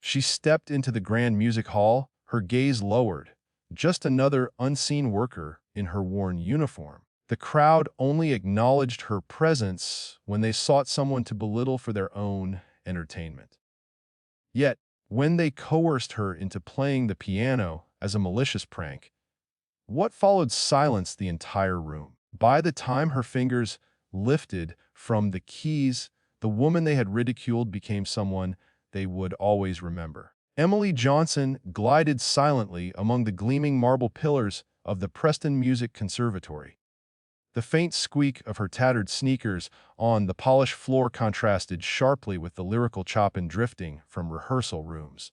She stepped into the grand music hall, her gaze lowered. Just another unseen worker in her worn uniform. The crowd only acknowledged her presence when they sought someone to belittle for their own entertainment. Yet, when they coerced her into playing the piano as a malicious prank, what followed silenced the entire room. By the time her fingers lifted from the keys, the woman they had ridiculed became someone they would always remember. Emily Johnson glided silently among the gleaming marble pillars of the Preston Music Conservatory. The faint squeak of her tattered sneakers on the polished floor contrasted sharply with the lyrical chopin drifting from rehearsal rooms.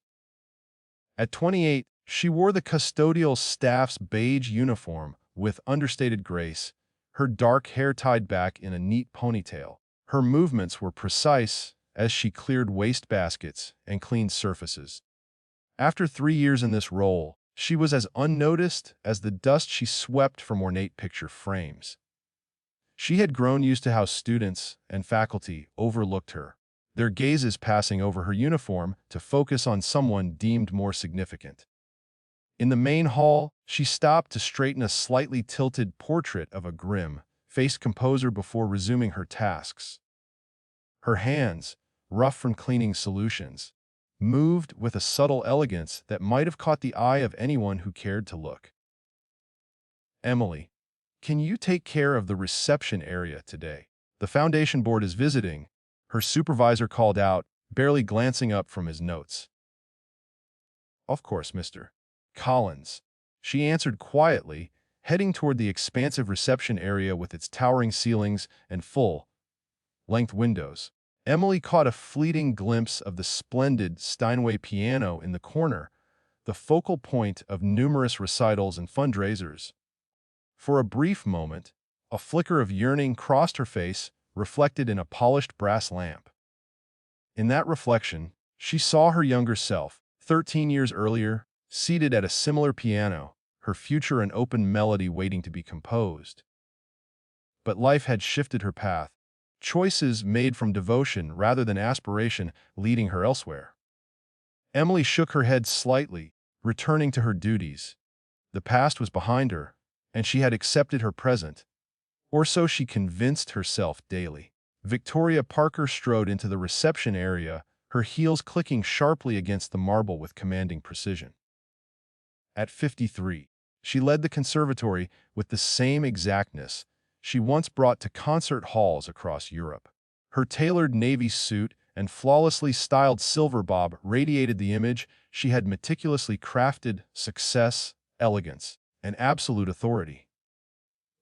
At 28, she wore the custodial staff's beige uniform with understated grace, her dark hair tied back in a neat ponytail. Her movements were precise as she cleared wastebaskets and cleaned surfaces. After 3 years in this role, she was as unnoticed as the dust she swept from ornate picture frames. She had grown used to how students and faculty overlooked her, their gazes passing over her uniform to focus on someone deemed more significant. In the main hall, she stopped to straighten a slightly tilted portrait of a grim-faced composer before resuming her tasks. Her hands, rough from cleaning solutions, moved with a subtle elegance that might have caught the eye of anyone who cared to look. "Emily, can you take care of the reception area today? The foundation board is visiting," her supervisor called out, barely glancing up from his notes. "Of course, Mr. Collins," she answered quietly, heading toward the expansive reception area with its towering ceilings and full-length windows. Emily caught a fleeting glimpse of the splendid Steinway piano in the corner, the focal point of numerous recitals and fundraisers. For a brief moment, a flicker of yearning crossed her face, reflected in a polished brass lamp. In that reflection, she saw her younger self, 13 years earlier, seated at a similar piano, her future an open melody waiting to be composed. But life had shifted her path, choices made from devotion rather than aspiration leading her elsewhere. Emily shook her head slightly, returning to her duties. The past was behind her, and she had accepted her present, or so she convinced herself daily. Victoria Parker strode into the reception area, her heels clicking sharply against the marble with commanding precision. At 53, she led the conservatory with the same exactness she once brought to concert halls across Europe. Her tailored navy suit and flawlessly styled silver bob radiated the image she had meticulously crafted: success, elegance, and absolute authority.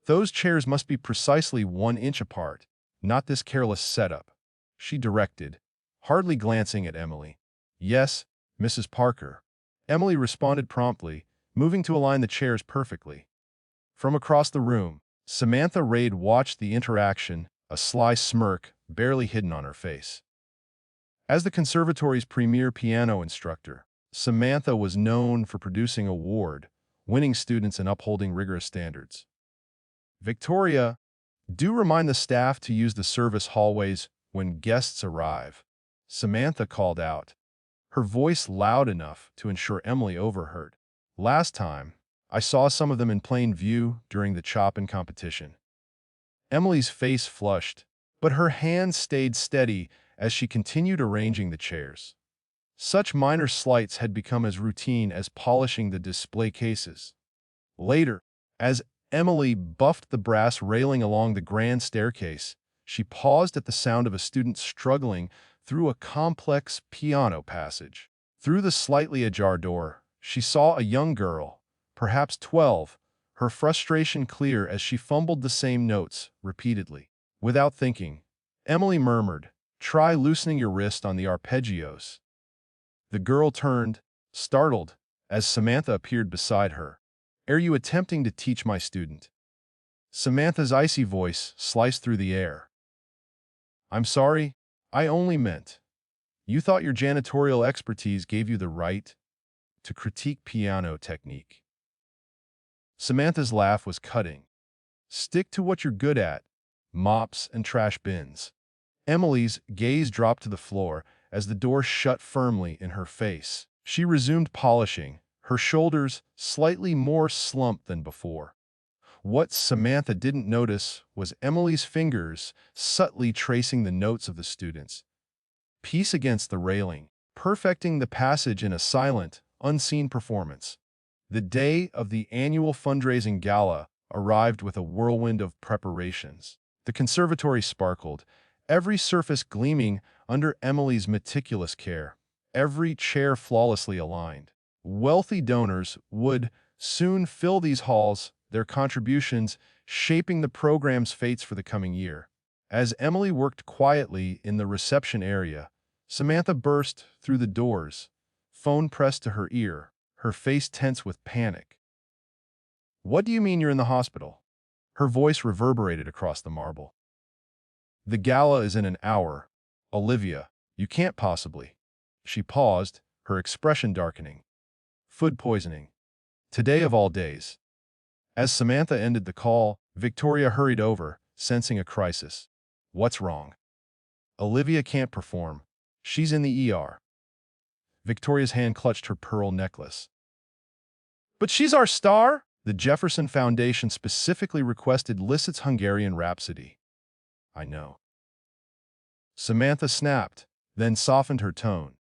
"Those chairs must be precisely 1 inch apart, not this careless setup," she directed, hardly glancing at Emily. "Yes, Mrs. Parker." Emily responded promptly, moving to align the chairs perfectly. From across the room, Samantha Raid watched the interaction, a sly smirk barely hidden on her face. As the conservatory's premier piano instructor, Samantha was known for producing award-winning students and upholding rigorous standards. "Victoria, do remind the staff to use the service hallways when guests arrive," Samantha called out, her voice loud enough to ensure Emily overheard. "Last time, I saw some of them in plain view during the Chopin competition." Emily's face flushed, but her hands stayed steady as she continued arranging the chairs. Such minor slights had become as routine as polishing the display cases. Later, as Emily buffed the brass railing along the grand staircase, she paused at the sound of a student struggling through a complex piano passage. Through the slightly ajar door, she saw a young girl, perhaps 12, her frustration clear as she fumbled the same notes repeatedly. Without thinking, Emily murmured, "Try loosening your wrist on the arpeggios." The girl turned, startled, as Samantha appeared beside her. "Are you attempting to teach my student?" Samantha's icy voice sliced through the air. "I'm sorry, I only meant. You thought your janitorial expertise gave you the right to critique piano technique." Samantha's laugh was cutting. "Stick to what you're good at, mops and trash bins." Emily's gaze dropped to the floor as the door shut firmly in her face. She resumed polishing, her shoulders slightly more slumped than before. What Samantha didn't notice was Emily's fingers subtly tracing the notes of the students, piece against the railing, perfecting the passage in a silent, unseen performance. The day of the annual fundraising gala arrived with a whirlwind of preparations. The conservatory sparkled, every surface gleaming under Emily's meticulous care, every chair flawlessly aligned. Wealthy donors would soon fill these halls, their contributions shaping the program's fates for the coming year. As Emily worked quietly in the reception area, Samantha burst through the doors, phone pressed to her ear, her face tense with panic. "What do you mean you're in the hospital?" Her voice reverberated across the marble. "The gala is in an hour. Olivia, you can't possibly." She paused, her expression darkening. "Food poisoning. Today of all days." As Samantha ended the call, Victoria hurried over, sensing a crisis. "What's wrong?" "Olivia can't perform. She's in the ER." Victoria's hand clutched her pearl necklace. "But she's our star!" The Jefferson Foundation specifically requested Liszt's Hungarian Rhapsody. "I know." Samantha snapped, then softened her tone.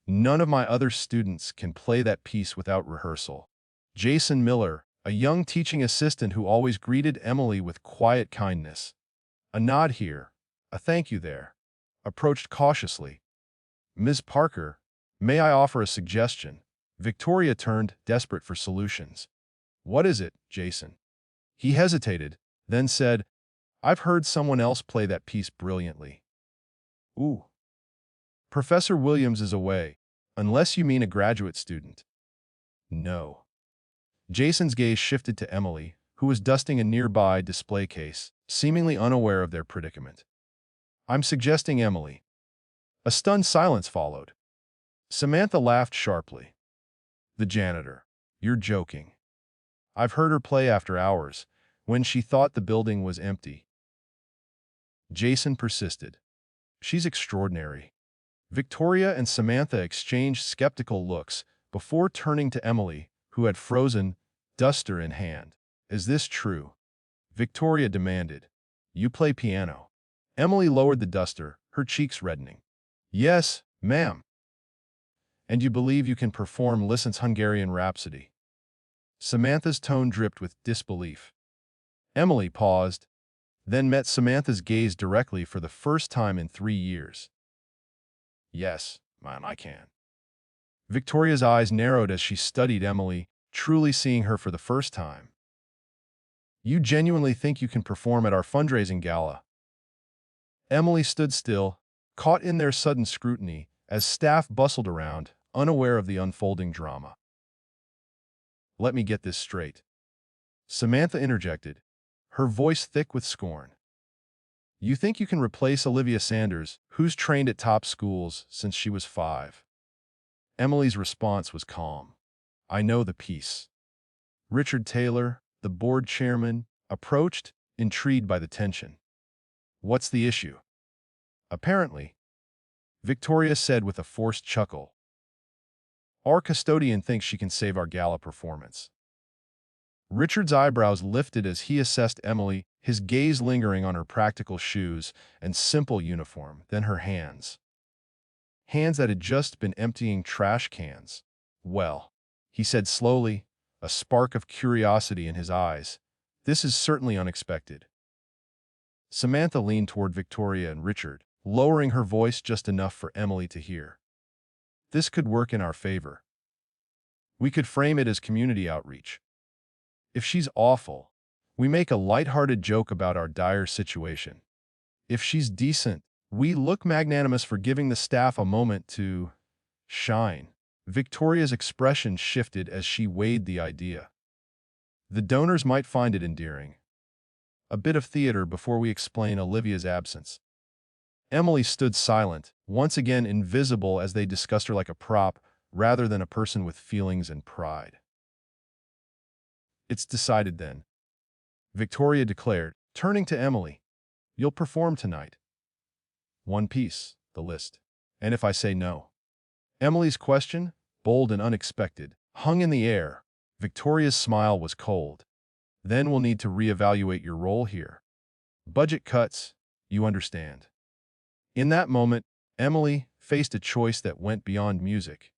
"None of my other students can play that piece without rehearsal." Jason Miller, a young teaching assistant who always greeted Emily with quiet kindness, a nod here, a thank you there, approached cautiously. "Ms. Parker, may I offer a suggestion?" Victoria turned, desperate for solutions. "What is it, Jason?" He hesitated, then said, "I've heard someone else play that piece brilliantly." "Ooh." "Professor Williams is away, unless you mean a graduate student." "No." Jason's gaze shifted to Emily, who was dusting a nearby display case, seemingly unaware of their predicament. "I'm suggesting Emily." A stunned silence followed. Samantha laughed sharply. "The janitor. You're joking." "I've heard her play after hours, when she thought the building was empty." Jason persisted. "She's extraordinary." Victoria and Samantha exchanged skeptical looks before turning to Emily, who had frozen, duster in hand. "Is this true?" Victoria demanded. "You play piano." Emily lowered the duster, her cheeks reddening. "Yes, ma'am." "And you believe you can perform Liszt's Hungarian Rhapsody?" Samantha's tone dripped with disbelief. Emily paused, then met Samantha's gaze directly for the first time in 3 years. "Yes, man, I can." Victoria's eyes narrowed as she studied Emily, truly seeing her for the first time. "You genuinely think you can perform at our fundraising gala?" Emily stood still, caught in their sudden scrutiny, as staff bustled around, unaware of the unfolding drama. "Let me get this straight." Samantha interjected, her voice thick with scorn. "You think you can replace Olivia Sanders, who's trained at top schools since she was 5? Emily's response was calm. "I know the piece." Richard Taylor, the board chairman, approached, intrigued by the tension. "What's the issue?" "Apparently," Victoria said with a forced chuckle, "our custodian thinks she can save our gala performance." Richard's eyebrows lifted as he assessed Emily, his gaze lingering on her practical shoes and simple uniform, then her hands. Hands that had just been emptying trash cans. "Well," he said slowly, a spark of curiosity in his eyes, "this is certainly unexpected." Samantha leaned toward Victoria and Richard, lowering her voice just enough for Emily to hear. "This could work in our favor. We could frame it as community outreach. If she's awful, we make a lighthearted joke about our dire situation. If she's decent, we look magnanimous for giving the staff a moment to shine." Victoria's expression shifted as she weighed the idea. "The donors might find it endearing. A bit of theater before we explain Olivia's absence." Emily stood silent, once again invisible as they discussed her like a prop rather than a person with feelings and pride. "It's decided then," Victoria declared, turning to Emily. "You'll perform tonight." "One piece, the Liszt." And if I say no? Emily's question, bold and unexpected, hung in the air. Victoria's smile was cold. Then we'll need to reevaluate your role here. Budget cuts, you understand. In that moment, Emily faced a choice that went beyond music.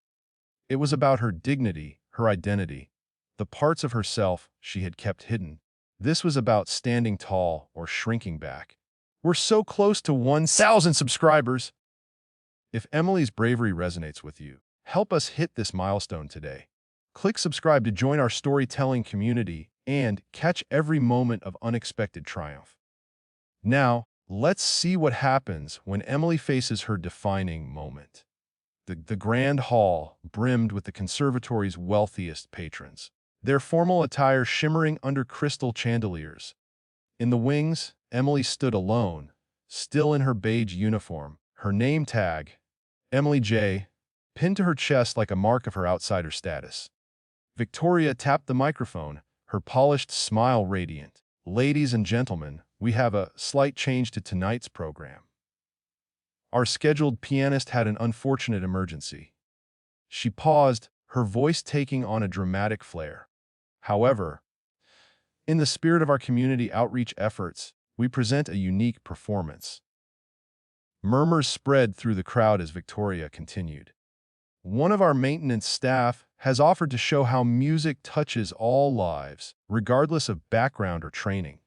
It was about her dignity, her identity, the parts of herself she had kept hidden. This was about standing tall or shrinking back. We're so close to 1,000 subscribers. If Emily's bravery resonates with you, help us hit this milestone today. Click subscribe to join our storytelling community and catch every moment of unexpected triumph. Now, let's see what happens when Emily faces her defining moment. The grand hall brimmed with the conservatory's wealthiest patrons, their formal attire shimmering under crystal chandeliers. In the wings, Emily stood alone, still in her beige uniform, her name tag, Emily J., pinned to her chest like a mark of her outsider status. Victoria tapped the microphone, her polished smile radiant. Ladies and gentlemen, we have a slight change to tonight's program. Our scheduled pianist had an unfortunate emergency. She paused, her voice taking on a dramatic flair. However, in the spirit of our community outreach efforts, we present a unique performance. Murmurs spread through the crowd as Victoria continued. One of our maintenance staff has offered to show how music touches all lives, regardless of background or training.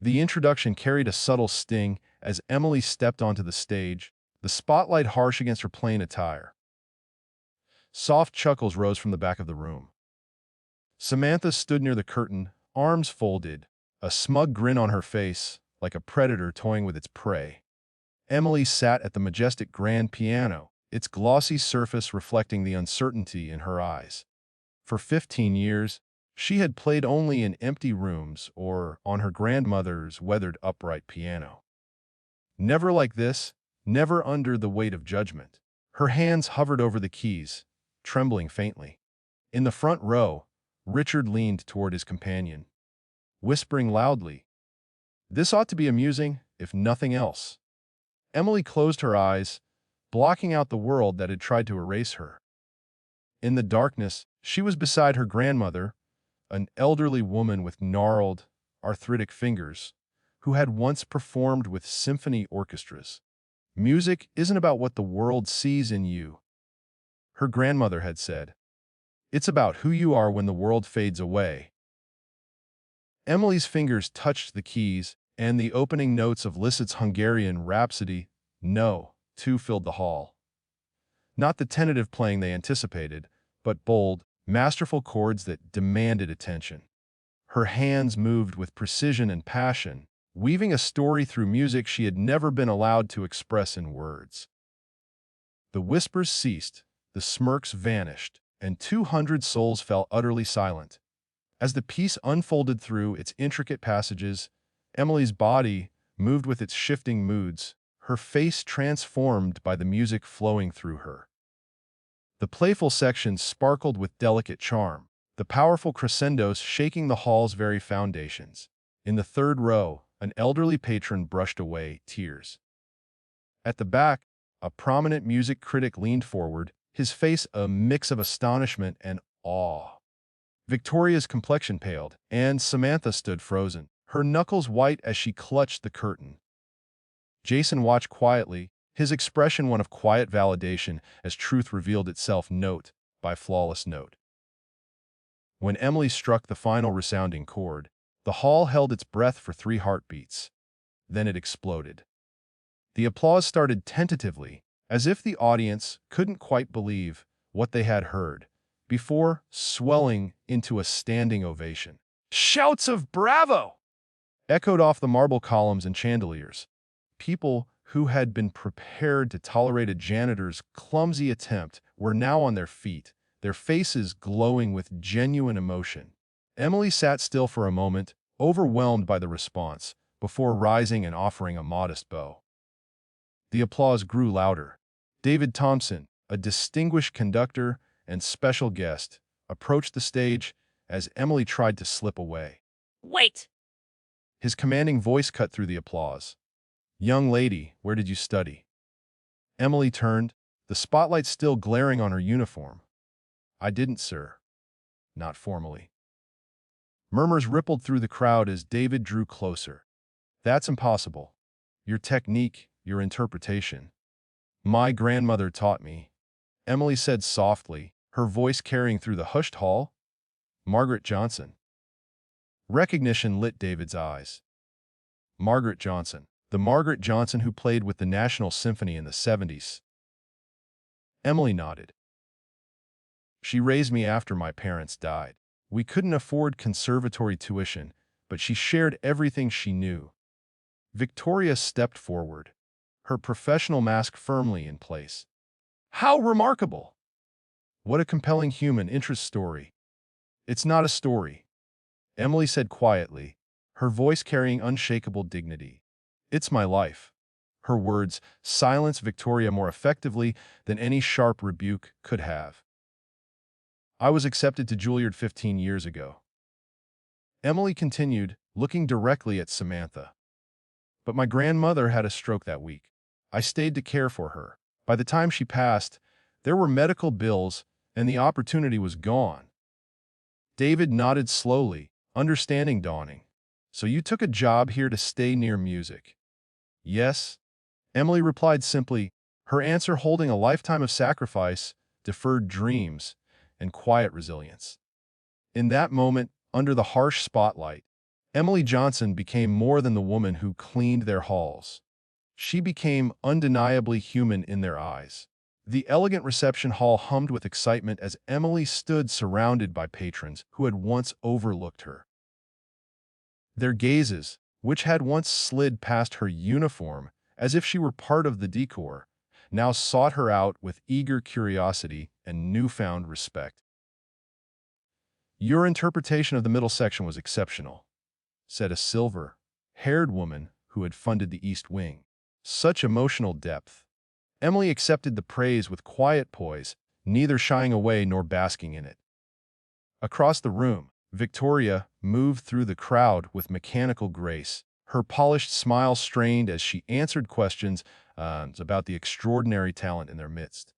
The introduction carried a subtle sting as Emily stepped onto the stage, the spotlight harsh against her plain attire. Soft chuckles rose from the back of the room. Samantha stood near the curtain, arms folded, a smug grin on her face, like a predator toying with its prey. Emily sat at the majestic grand piano, its glossy surface reflecting the uncertainty in her eyes. For 15 years, she had played only in empty rooms or on her grandmother's weathered upright piano. Never like this, never under the weight of judgment. Her hands hovered over the keys, trembling faintly. In the front row, Richard leaned toward his companion, whispering loudly, "This ought to be amusing, if nothing else." Emily closed her eyes, blocking out the world that had tried to erase her. In the darkness, she was beside her grandmother, an elderly woman with gnarled, arthritic fingers, who had once performed with symphony orchestras. Music isn't about what the world sees in you, her grandmother had said. It's about who you are when the world fades away. Emily's fingers touched the keys, and the opening notes of Liszt's Hungarian Rhapsody, No. 2 filled the hall. Not the tentative playing they anticipated, but bold, masterful chords that demanded attention. Her hands moved with precision and passion, weaving a story through music she had never been allowed to express in words. The whispers ceased, the smirks vanished, and 200 souls fell utterly silent. As the piece unfolded through its intricate passages, Emily's body moved with its shifting moods, her face transformed by the music flowing through her. The playful sections sparkled with delicate charm, the powerful crescendos shaking the hall's very foundations. In the third row, an elderly patron brushed away tears. At the back, a prominent music critic leaned forward, his face a mix of astonishment and awe. Victoria's complexion paled, and Samantha stood frozen, her knuckles white as she clutched the curtain. Jason watched quietly, his expression one of quiet validation as truth revealed itself note by flawless note. When Emily struck the final resounding chord, the hall held its breath for 3 heartbeats. Then it exploded. The applause started tentatively, as if the audience couldn't quite believe what they had heard, before swelling into a standing ovation. Shouts of "Bravo!" echoed off the marble columns and chandeliers. People who had been prepared to tolerate a janitor's clumsy attempt were now on their feet, their faces glowing with genuine emotion. Emily sat still for a moment, overwhelmed by the response, before rising and offering a modest bow. The applause grew louder. David Thompson, a distinguished conductor and special guest, approached the stage as Emily tried to slip away. Wait! His commanding voice cut through the applause. "Young lady, where did you study?" Emily turned, the spotlight still glaring on her uniform. I didn't, sir. Not formally. Murmurs rippled through the crowd as David drew closer. That's impossible. Your technique, your interpretation. My grandmother taught me, Emily said softly, her voice carrying through the hushed hall. Margaret Johnson. Recognition lit David's eyes. Margaret Johnson. The Margaret Johnson who played with the National Symphony in the 70s. Emily nodded. She raised me after my parents died. We couldn't afford conservatory tuition, but she shared everything she knew. Victoria stepped forward, her professional mask firmly in place. How remarkable! What a compelling human interest story. It's not a story, Emily said quietly, her voice carrying unshakable dignity. It's my life. Her words silenced Victoria more effectively than any sharp rebuke could have. I was accepted to Juilliard 15 years ago. Emily continued, looking directly at Samantha. But my grandmother had a stroke that week. I stayed to care for her. By the time she passed, there were medical bills, and the opportunity was gone. David nodded slowly, understanding dawning. So you took a job here to stay near music? Yes, Emily replied simply, her answer holding a lifetime of sacrifice, deferred dreams, and quiet resilience. In that moment, under the harsh spotlight, Emily Johnson became more than the woman who cleaned their halls. She became undeniably human in their eyes. The elegant reception hall hummed with excitement as Emily stood surrounded by patrons who had once overlooked her. Their gazes, which had once slid past her uniform as if she were part of the decor, now sought her out with eager curiosity and newfound respect. Your interpretation of the middle section was exceptional, said a silver-haired woman who had funded the East Wing. Such emotional depth. Emily accepted the praise with quiet poise, neither shying away nor basking in it. Across the room, Victoria moved through the crowd with mechanical grace, her polished smile strained as she answered questions about the extraordinary talent in their midst.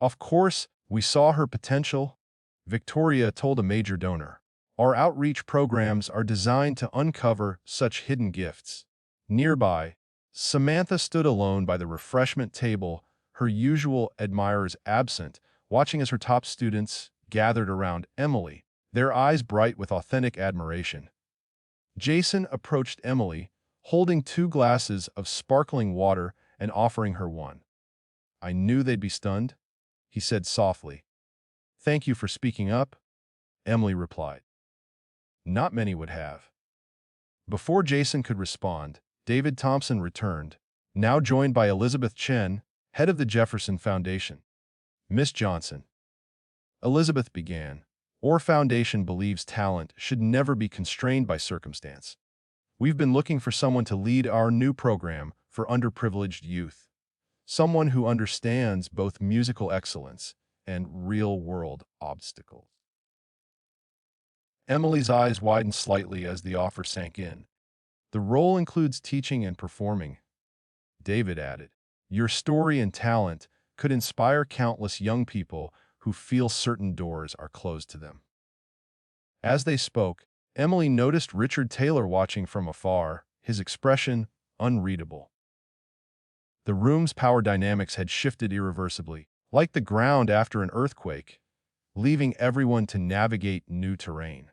Of course, we saw her potential, Victoria told a major donor. Our outreach programs are designed to uncover such hidden gifts. Nearby, Samantha stood alone by the refreshment table, her usual admirers absent, watching as her top students gathered around Emily, their eyes bright with authentic admiration. Jason approached Emily, holding 2 glasses of sparkling water and offering her one. I knew they'd be stunned, he said softly. Thank you for speaking up, Emily replied. Not many would have. Before Jason could respond, David Thompson returned, now joined by Elizabeth Chen, head of the Jefferson Foundation. Miss Johnson. Elizabeth began. Our foundation believes talent should never be constrained by circumstance. We've been looking for someone to lead our new program for underprivileged youth. Someone who understands both musical excellence and real-world obstacles. Emily's eyes widened slightly as the offer sank in. The role includes teaching and performing, David added. Your story and talent could inspire countless young people who feel certain doors are closed to them. As they spoke, Emily noticed Richard Taylor watching from afar, his expression unreadable. The room's power dynamics had shifted irreversibly, like the ground after an earthquake, leaving everyone to navigate new terrain.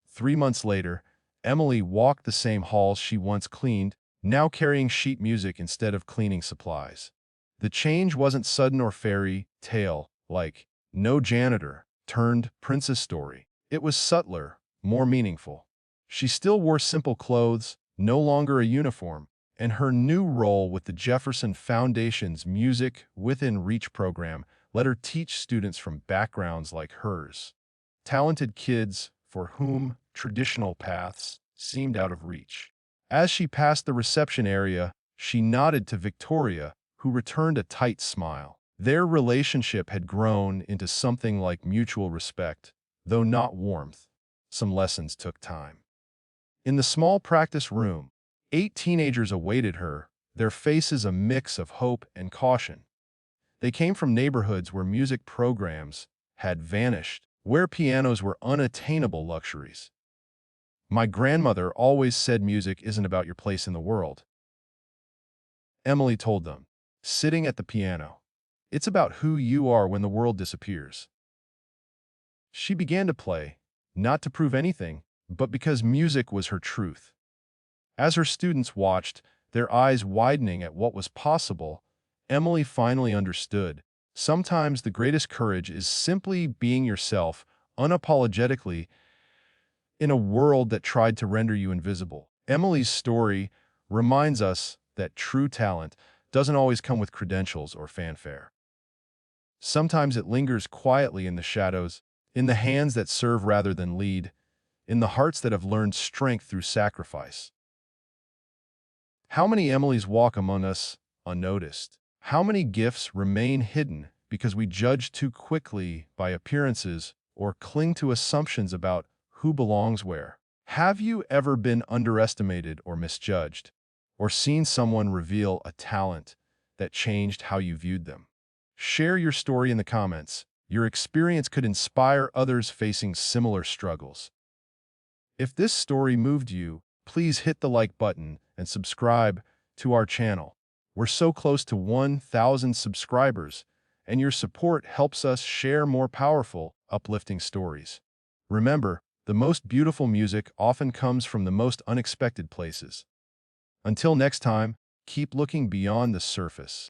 3 months later, Emily walked the same halls she once cleaned, now carrying sheet music instead of cleaning supplies. The change wasn't sudden or fairy tale, like No Janitor turned Princess Story. It was subtler, more meaningful. She still wore simple clothes, no longer a uniform, and her new role with the Jefferson Foundation's Music Within Reach program let her teach students from backgrounds like hers. Talented kids for whom traditional paths seemed out of reach. As she passed the reception area, she nodded to Victoria, who returned a tight smile. Their relationship had grown into something like mutual respect, though not warmth. Some lessons took time. In the small practice room, 8 teenagers awaited her, their faces a mix of hope and caution. They came from neighborhoods where music programs had vanished, where pianos were unattainable luxuries. My grandmother always said music isn't about your place in the world. Emily told them, sitting at the piano, it's about who you are when the world disappears. She began to play, not to prove anything, but because music was her truth. As her students watched, their eyes widening at what was possible, Emily finally understood. Sometimes the greatest courage is simply being yourself, unapologetically, in a world that tried to render you invisible. Emily's story reminds us that true talent doesn't always come with credentials or fanfare. Sometimes it lingers quietly in the shadows, in the hands that serve rather than lead, in the hearts that have learned strength through sacrifice. How many Emilys walk among us unnoticed? How many gifts remain hidden because we judge too quickly by appearances or cling to assumptions about who belongs where? Have you ever been underestimated or misjudged, or seen someone reveal a talent that changed how you viewed them? Share your story in the comments. Your experience could inspire others facing similar struggles. If this story moved you, please hit the like button and subscribe to our channel. We're so close to 1,000 subscribers, and your support helps us share more powerful, uplifting stories. Remember, the most beautiful music often comes from the most unexpected places. Until next time, keep looking beyond the surface.